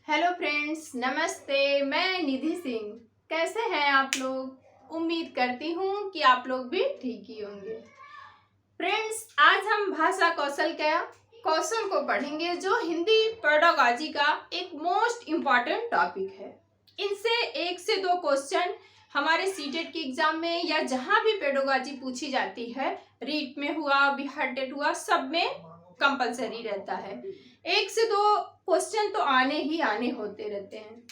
Hello friends, नमस्ते। मैं निधि सिंह। कैसे हैं आप लोग? उम्मीद करती हूँ कि आप लोग भी ठीक ही होंगे। फ्रेंड्स, आज हम भाषा कौशल को पढ़ेंगे, जो हिंदी पेडागॉजी का एक मोस्ट इम्पॉर्टेंट टॉपिक है। इनसे 1 से 2 क्वेश्चन हमारे सीटेट के एग्जाम में या जहाँ भी पेडागॉजी पूछी जाती है, रीट में हुआ, बीहटेट हुआ, सब में कंपलसरी रहता है। 1 से 2 क्वेश्चन तो आने ही आने होते रहते हैं।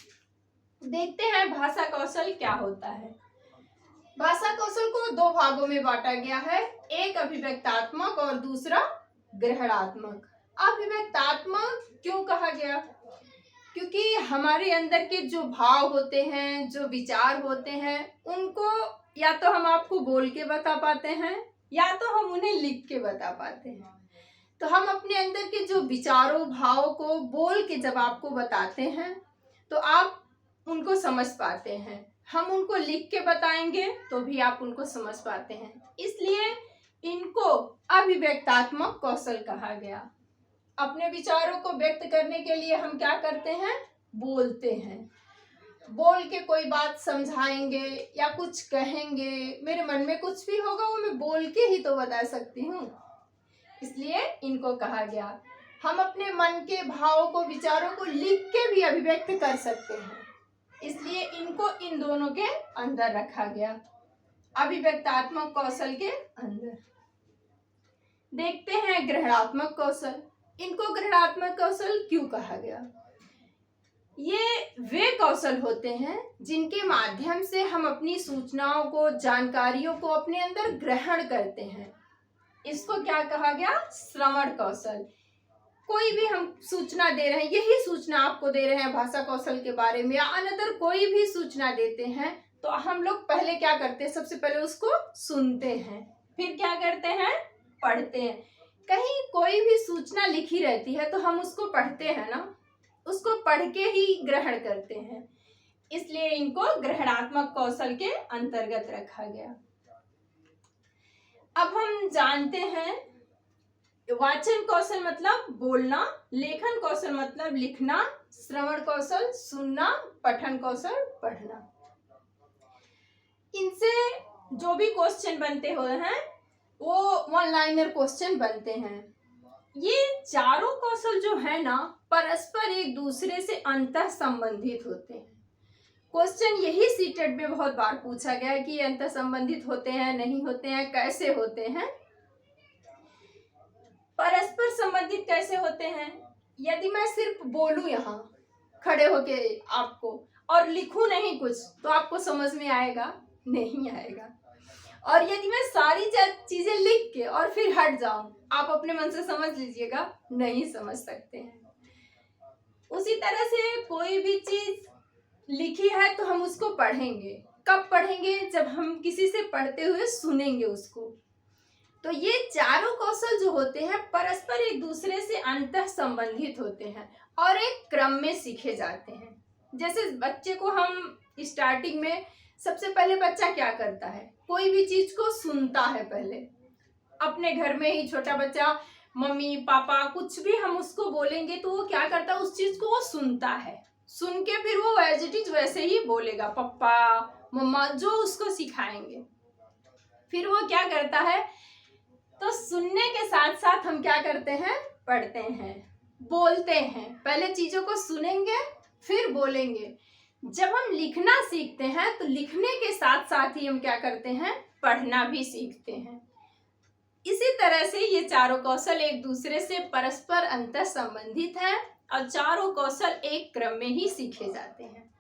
देखते हैं भाषा कौशल क्या होता है। भाषा कौशल को 2 भागों में बांटा गया है, एक अभिव्यक्तात्मक और दूसरा ग्रहणात्मक। अभिव्यक्तात्मक क्यों कहा गया? क्योंकि हमारे अंदर के जो भाव होते हैं, जो विचार होते हैं, उनको या तो हम आपको बोल के बता पाते हैं या तो हम उन्हें लिख के बता पाते हैं। तो हम अपने अंदर के जो विचारों भाव को बोल के जब आपको बताते हैं तो आप उनको समझ पाते हैं। हम उनको लिख के बताएंगे तो भी आप उनको समझ पाते हैं। इसलिए इनको अभिव्यक्तात्मक कौशल कहा गया। अपने विचारों को व्यक्त करने के लिए हम क्या करते हैं? बोलते हैं। बोल के कोई बात समझाएंगे या कुछ कहेंगे, मेरे मन में कुछ भी होगा वो मैं बोल के ही तो बता सकती हूँ। इसलिए इनको कहा गया। हम अपने मन के भावों को, विचारों को लिख के भी अभिव्यक्त कर सकते हैं, इसलिए इनको इन दोनों के अंदर रखा गया, अभिव्यक्तात्मक कौशल के अंदर। देखते हैं ग्रहणात्मक कौशल। इनको ग्रहणात्मक कौशल क्यों कहा गया? ये वे कौशल होते हैं जिनके माध्यम से हम अपनी सूचनाओं को, जानकारियों को अपने अंदर ग्रहण करते हैं। इसको क्या कहा गया? श्रवण कौशल। कोई भी हम सूचना दे रहे हैं, यही सूचना आपको दे रहे हैं भाषा कौशल के बारे में या अनदर कोई भी सूचना देते हैं, तो हम लोग पहले क्या करते हैं? सबसे पहले उसको सुनते हैं, फिर क्या करते हैं? पढ़ते हैं। कहीं कोई भी सूचना लिखी रहती है तो हम उसको पढ़ते हैं ना, उसको पढ़ के ही ग्रहण करते हैं। इसलिए इनको ग्रहणात्मक कौशल के अंतर्गत रखा गया। अब हम जानते हैं वाचन कौशल मतलब बोलना, लेखन कौशल मतलब लिखना, श्रवण कौशल सुनना, पठन कौशल पढ़ना। इनसे जो भी क्वेश्चन बनते हुए हैं वो 1 लाइनर क्वेश्चन बनते हैं। ये चारों कौशल जो है ना, परस्पर एक दूसरे से अंतः संबंधित होते हैं। क्वेश्चन यही सीटेट में बहुत बार पूछा गया है कि ये अंतः संबंधित होते हैं, नहीं होते हैं, कैसे होते हैं? परस्पर संबंधित कैसे होते हैं? यदि मैं सिर्फ बोलूं यहाँ खड़े होके आपको और लिखूं नहीं कुछ, तो आपको समझ में आएगा? नहीं आएगा। और यदि मैं सारी चीजें लिख के और फिर हट जाऊं, आप अपने मन से समझ लीजिएगा, नहीं समझ सकते हैं। उसी तरह से कोई भी चीज लिखी है तो हम उसको पढ़ेंगे। कब पढ़ेंगे? जब हम किसी से पढ़ते हुए सुनेंगे उसको। तो ये चारों कौशल जो होते हैं परस्पर एक दूसरे से अंतः संबंधित होते हैं और एक क्रम में सीखे जाते हैं। जैसे बच्चे को हम स्टार्टिंग में, सबसे पहले बच्चा क्या करता है? कोई भी चीज को सुनता है। पहले अपने घर में ही छोटा बच्चा, मम्मी पापा कुछ भी हम उसको बोलेंगे तो वो क्या करता है? उस चीज को वो सुनता है। सुन के फिर वो एज इट इज वैसे ही बोलेगा, पप्पा मम्मा जो उसको सिखाएंगे। फिर वो क्या करता है? तो सुनने के साथ साथ हम क्या करते हैं? पढ़ते हैं, बोलते हैं। पहले चीजों को सुनेंगे फिर बोलेंगे। जब हम लिखना सीखते हैं तो लिखने के साथ साथ ही हम क्या करते हैं? पढ़ना भी सीखते हैं। इसी तरह से ये चारों कौशल एक दूसरे से परस्पर अंतः संबंधित हैं और चारों कौशल एक क्रम में ही सीखे जाते हैं।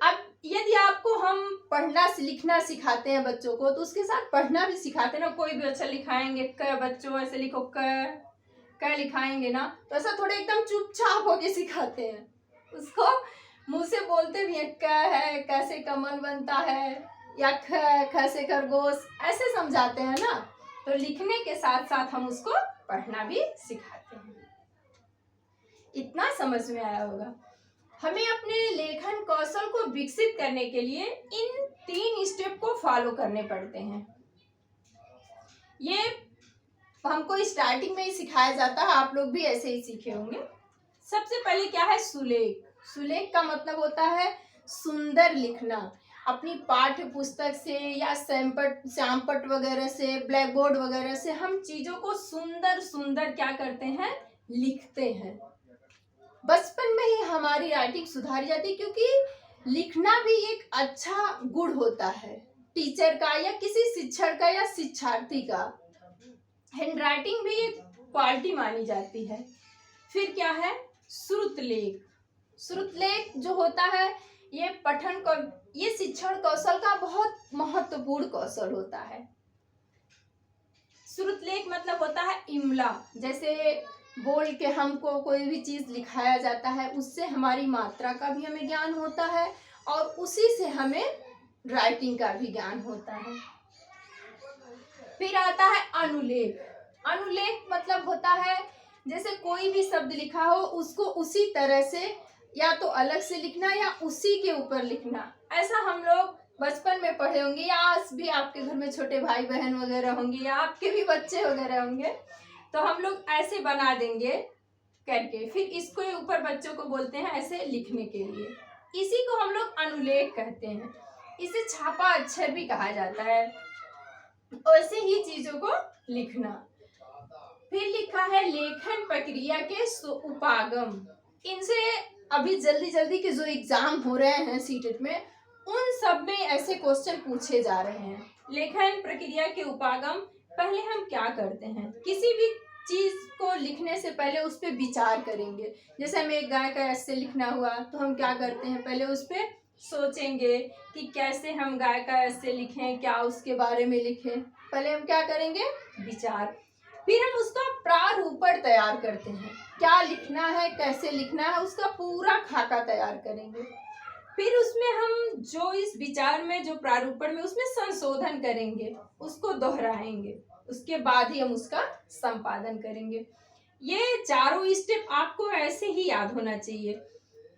अब यदि आपको हम पढ़ना लिखना सिखाते हैं बच्चों को, तो उसके साथ पढ़ना भी सिखाते हैं ना। कोई भी अच्छा लिखाएंगे, क बच्चों ऐसे लिखो, क लिखाएंगे ना, तो ऐसा थोड़े एकदम चुपचाप होके सिखाते हैं। उसको मुंह से बोलते भी हैं, क है, कैसे कमल बनता है, या ख से खरगोश, ऐसे समझाते हैं ना। तो लिखने के साथ साथ हम उसको पढ़ना भी सिखाते हैं। इतना समझ में आया होगा। हमें अपने लेखन कौशल को विकसित करने के लिए इन 3 स्टेप को फॉलो करने पड़ते हैं। ये हमको स्टार्टिंग में ही सिखाया जाता है, आप लोग भी ऐसे ही सीखे होंगे। सबसे पहले क्या है, सुलेख। सुलेख का मतलब होता है सुंदर लिखना। अपनी पाठ्य पुस्तक से या श्यामपट्ट वगैरह से, ब्लैक बोर्ड वगैरह से हम चीजों को सुंदर सुंदर क्या करते हैं, लिखते हैं। बचपन में ही हमारी राइटिंग सुधारी जाती है, क्योंकि लिखना भी एक अच्छा गुण होता है टीचर का या किसी शिक्षक का या शिक्षार्थी का। हैंड राइटिंग भी एक क्वालिटी मानी जाती है। फिर क्या है, श्रुतलेख। श्रुतलेख जो होता है ये शिक्षण कौशल का बहुत महत्वपूर्ण कौशल होता है। श्रुतलेख मतलब होता है इमला, जैसे बोल के हमको कोई भी चीज लिखाया जाता है, उससे हमारी मात्रा का भी हमें ज्ञान होता है और उसी से हमें राइटिंग का भी ज्ञान होता है। फिर आता है अनुलेख। अनुलेख मतलब होता है जैसे कोई भी शब्द लिखा हो उसको उसी तरह से या तो अलग से लिखना या उसी के ऊपर लिखना। ऐसा हम लोग बचपन में पढ़े होंगे या आज भी आपके घर में छोटे भाई बहन वगैरह होंगे या आपके भी बच्चे वगैरह होंगे, तो हम लोग ऐसे बना देंगे करके, फिर इसको ऊपर बच्चों को बोलते हैं ऐसे लिखने के लिए। इसी को हम लोग अनुलेख कहते हैं। इसे छापा अक्षर भी कहा जाता है। ऐसे ही चीजों को लिखना। फिर लिखा है लेखन प्रक्रिया के उपागम। इनसे अभी जल्दी जल्दी के जो एग्जाम हो रहे हैं सीटेट में, उन सब में ऐसे क्वेश्चन पूछे जा रहे हैं। लेखन प्रक्रिया के उपागम, पहले हम क्या करते हैं, किसी भी चीज को लिखने से पहले उस पर विचार करेंगे। जैसे हमें एक गाय का ऐसे लिखना हुआ तो हम क्या करते हैं, पहले उस पर सोचेंगे कि कैसे हम गाय का ऐसे लिखें, क्या उसके बारे में लिखें। पहले हम क्या करेंगे, विचार। फिर हम उसका प्रारूपण तैयार करते हैं, क्या लिखना है, कैसे लिखना है, उसका पूरा खाका तैयार करेंगे। फिर उसमें हम जो इस विचार में, जो प्रारूपण में, उसमें संशोधन करेंगे, उसको दोहराएंगे, उसके बाद ही हम उसका संपादन करेंगे। ये चारों स्टेप आपको ऐसे ही याद होना चाहिए।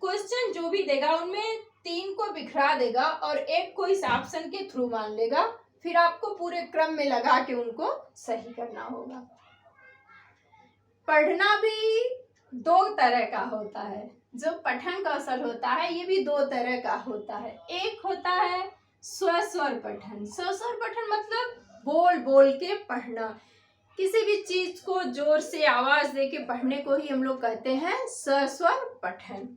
क्वेश्चन जो भी देगा उनमें 3 को बिखरा देगा और 1 को इस ऑप्शन के थ्रू मान लेगा, फिर आपको पूरे क्रम में लगा के उनको सही करना होगा। पढ़ना भी 2 तरह का होता है। जो पठन कौशल होता है ये भी 2 तरह का होता है। एक होता है स्वस्वर पठन। स्वस्वर पठन मतलब बोल बोल के पढ़ना। किसी भी चीज को जोर से आवाज दे के पढ़ने को ही हम लोग कहते हैं स्वस्वर पठन।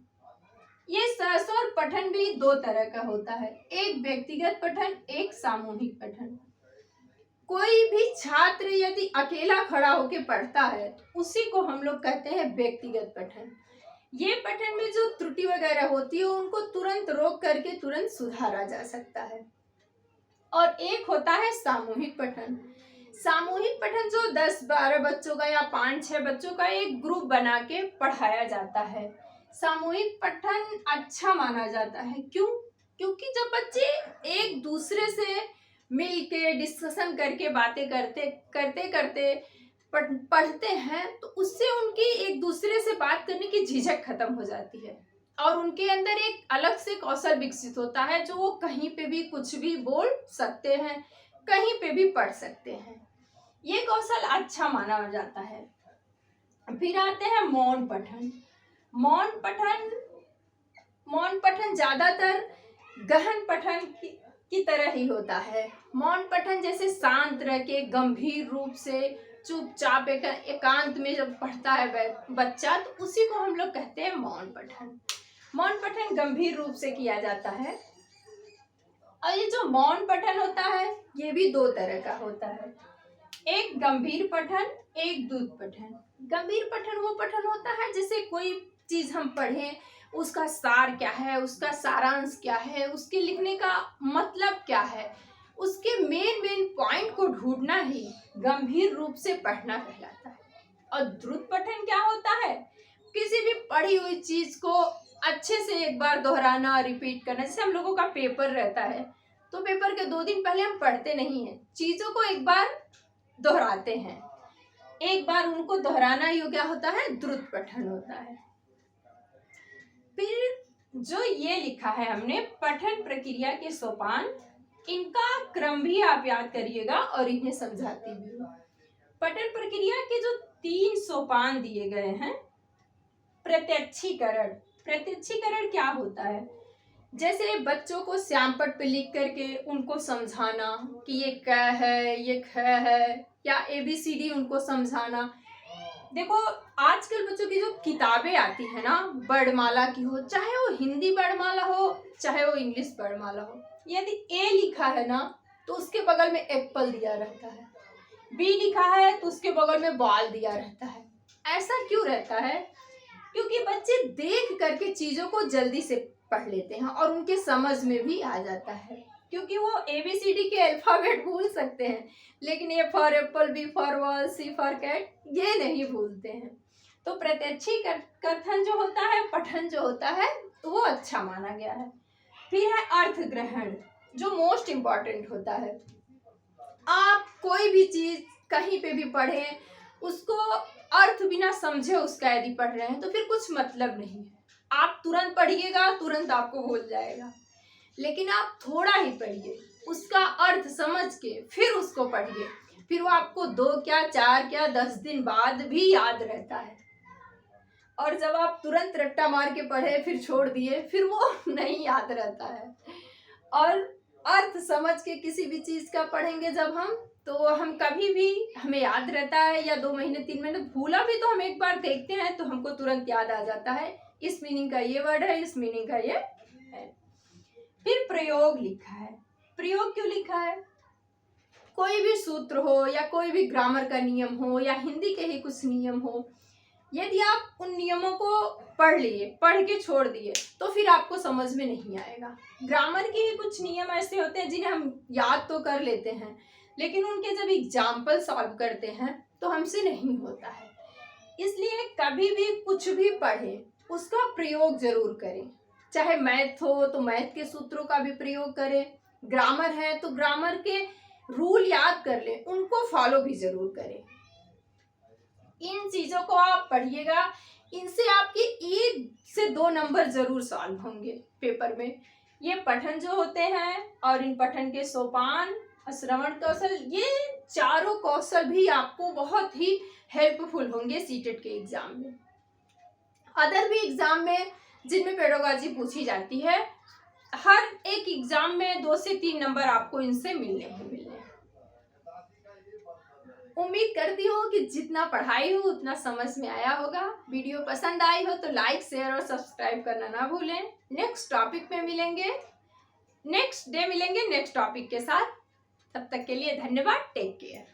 ये स्वस्वर पठन भी 2 तरह का होता है, एक व्यक्तिगत पठन, एक सामूहिक पठन। कोई भी छात्र यदि अकेला खड़ा होकर पढ़ता है उसी को हम लोग कहते हैं व्यक्तिगत पठन। ये पठन में जो त्रुटि वगैरह होती है उनको तुरंत रोक करके तुरंत सुधारा जा सकता है। और एक होता है सामूहिक पठन। सामूहिक पठन जो 10-12 बच्चों का या 5-6 बच्चों का एक ग्रुप बना के पढ़ाया जाता है। सामूहिक पठन अच्छा माना जाता है। क्यों? क्योंकि जब बच्चे एक दूसरे से मिल के डिस्कशन करके बातें करते पढ़ते हैं तो उससे उनकी एक दूसरे से बात करने की झिझक खत्म हो जाती है और उनके अंदर एक अलग से कौशल विकसित होता है, जो वो कहीं पे भी कुछ भी बोल सकते हैं, कहीं पे भी पढ़ सकते हैं। ये कौशल अच्छा माना जाता है। फिर आते हैं मौन पठन। मौन पठन ज्यादातर गहन पठन की तरह ही होता है। मौन पठन जैसे शांत रह के गंभीर रूप से चुपचाप एकांत में जब पढ़ता है बच्चा, तो उसी को हम लोग कहते हैं मौन पठन। मौन पठन गंभीर रूप से किया जाता है। और ये जो मौन पठन होता है ये भी 2 तरह का होता है, एक गंभीर पठन, एक द्रुत पठन। गंभीर पठन वो पठन होता है जैसे कोई चीज हम पढ़ें, उसका सार क्या है, उसका सारांश क्या है, उसके लिखने का मतलब क्या है, उसके मेन पॉइंट को ढूंढना ही गंभीर रूप से पढ़ना कहलाता है। और द्रुत पठन क्या होता है, किसी भी पढ़ी हुई चीज को अच्छे से एक बार दोहराना, रिपीट करना। जैसे हम लोगों का पेपर रहता है तो पेपर के 2 दिन पहले हम पढ़ते नहीं हैं, चीजों को एक बार दोहराते हैं। एक बार उनको दोहराना ही क्या होता है, द्रुत पठन होता है। फिर जो ये लिखा है हमने पठन प्रक्रिया के सोपान, इनका क्रम भी आप याद करिएगा और इन्हें समझाती भी हूँ। पठन प्रक्रिया के जो 3 सोपान दिए गए हैं, प्रत्यक्षीकरण। प्रत्यक्षीकरण क्या होता है? जैसे बच्चों को श्यामपट्ट पे लिख करके उनको समझाना कि ये क है, ये ख है, या ABCD उनको समझाना। देखो आजकल बच्चों की जो किताबें आती है ना, वर्णमाला की हो, चाहे वो हिंदी वर्णमाला हो चाहे वो इंग्लिश वर्णमाला हो, यदि ए लिखा है ना तो उसके बगल में एप्पल दिया रहता है, बी लिखा है तो उसके बगल में बॉल दिया रहता है। ऐसा क्यों रहता है? क्योंकि बच्चे देख करके चीजों को जल्दी से पढ़ लेते हैं और उनके समझ में भी आ जाता है, क्योंकि वो ABCD के अल्फाबेट भूल सकते हैं लेकिन A for apple, B for ball, C for cat ये नहीं भूलते हैं। तो प्रत्यक्षी कथन जो होता है, पठन जो होता है, तो वो अच्छा माना गया है। फिर है अर्थ ग्रहण, जो मोस्ट इम्पॉर्टेंट होता है। आप कोई भी चीज कहीं पे भी पढ़ें, उसको अर्थ बिना समझे उसका यदि पढ़ रहे हैं तो फिर कुछ मतलब नहीं है। आप तुरंत पढ़िएगा, तुरंत आपको भूल जाएगा, लेकिन आप थोड़ा ही पढ़िए, उसका अर्थ समझ के फिर उसको पढ़िए, फिर वो आपको 2 क्या 4 क्या 10 दिन बाद भी याद रहता है। और जब आप तुरंत रट्टा मार के पढ़े फिर छोड़ दिए, फिर वो नहीं याद रहता है। और अर्थ समझ के किसी भी चीज का पढ़ेंगे जब हम, तो हम कभी भी हमें याद रहता है, या 2 महीने 3 महीने भूला भी तो हम एक बार देखते हैं तो हमको तुरंत याद आ जाता है, इस मीनिंग का ये वर्ड है, इस मीनिंग का ये है। फिर प्रयोग लिखा है। प्रयोग क्यों लिखा है? कोई भी सूत्र हो या कोई भी ग्रामर का नियम हो या हिंदी के ही कुछ नियम हो, यदि आप उन नियमों को पढ़ लिए, पढ़ के छोड़ दिए तो फिर आपको समझ में नहीं आएगा। ग्रामर के ही कुछ नियम ऐसे होते हैं जिन्हें हम याद तो कर लेते हैं, लेकिन उनके जब एग्जाम्पल सॉल्व करते हैं तो हमसे नहीं होता है। इसलिए कभी भी कुछ भी पढ़े उसका प्रयोग जरूर करें। चाहे मैथ हो तो मैथ के सूत्रों का भी प्रयोग करें, ग्रामर है तो ग्रामर के रूल याद कर लें, उनको फॉलो भी जरूर करें। इन चीजों को आप पढ़िएगा, इनसे आपके 1 से 2 नंबर जरूर सॉल्व होंगे पेपर में। ये पठन जो होते हैं और इन पठन के सोपान, श्रवण कौशल, ये चारों कौशल भी आपको बहुत ही हेल्पफुल होंगे सीटेट के एग्जाम में। अदर भी एग्जाम में जिनमें पेडागोजी पूछी जाती है, हर एक एग्जाम में 2 से 3 नंबर आपको इनसे मिलने ही मिलने। उम्मीद करती हूँ कि जितना पढ़ाई हो उतना समझ में आया होगा। वीडियो पसंद आई हो तो लाइक, शेयर और सब्सक्राइब करना ना भूलें। नेक्स्ट टॉपिक पे मिलेंगे, नेक्स्ट डे मिलेंगे नेक्स्ट टॉपिक के साथ। तब तक के लिए धन्यवाद। Take care.